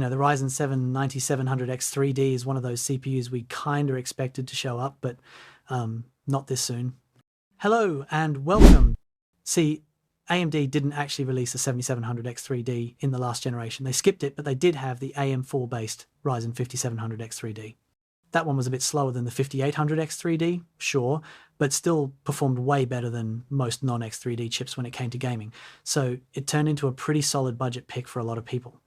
The Ryzen 7 9700X3D is one of those CPUs we kind of expected to show up, but not this soon. Hello and welcome. See, AMD didn't actually release the 7700X3D in the last generation. They skipped it, but they did have the AM4 based Ryzen 5700X3D. That one was a bit slower than the 5800X3D, sure, but still performed way better than most non-X3D chips when it came to gaming. So it turned into a pretty solid budget pick for a lot of people.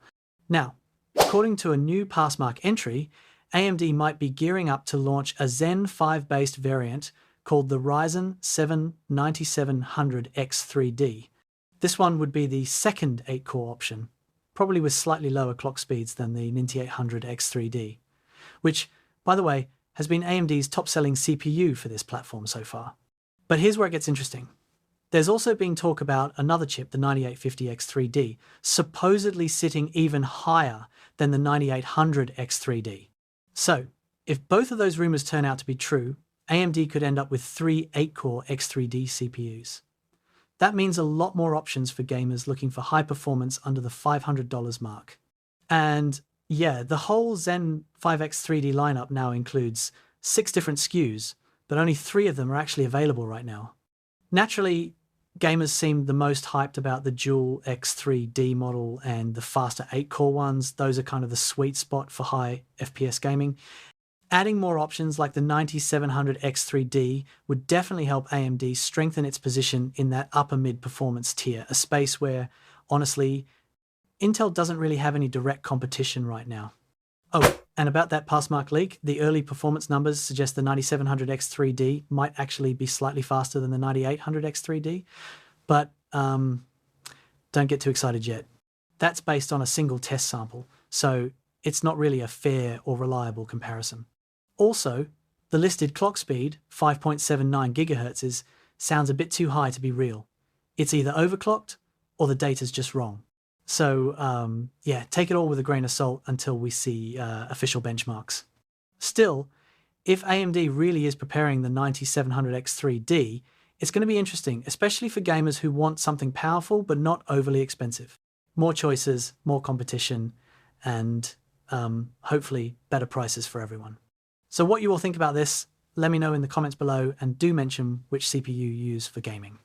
Now, according to a new Passmark entry, AMD might be gearing up to launch a Zen 5-based variant called the Ryzen 7 9700X3D. This one would be the second 8-core option, probably with slightly lower clock speeds than the 9800X3D, which, by the way, has been AMD's top-selling CPU for this platform so far. But here's where it gets interesting. There's also been talk about another chip, the 9850X3D, supposedly sitting even higher than the 9800X3D. So, if both of those rumors turn out to be true, AMD could end up with 3 8-core X3D CPUs. That means a lot more options for gamers looking for high performance under the $500 mark. And yeah, the whole Zen 5X3D lineup now includes 6 different SKUs, but only 3 of them are actually available right now. Naturally, gamers seem the most hyped about the dual X3D model and the faster 8-core ones. Those are kind of the sweet spot for high FPS gaming. Adding more options like the 9700X3D would definitely help AMD strengthen its position in that upper mid-performance tier, a space where, honestly, Intel doesn't really have any direct competition right now. Oh, and about that Passmark leak, the early performance numbers suggest the 9700X3D might actually be slightly faster than the 9800X3D, but don't get too excited yet. That's based on a single test sample, so it's not really a fair or reliable comparison. Also, the listed clock speed, 5.79 GHz, sounds a bit too high to be real. It's either overclocked or the data's just wrong. So yeah, take it all with a grain of salt until we see official benchmarks. Still, if AMD really is preparing the 9700X3D, it's going to be interesting, especially for gamers who want something powerful but not overly expensive. More choices, more competition, and hopefully better prices for everyone. So what you all think about this, let me know in the comments below, and do mention which CPU you use for gaming.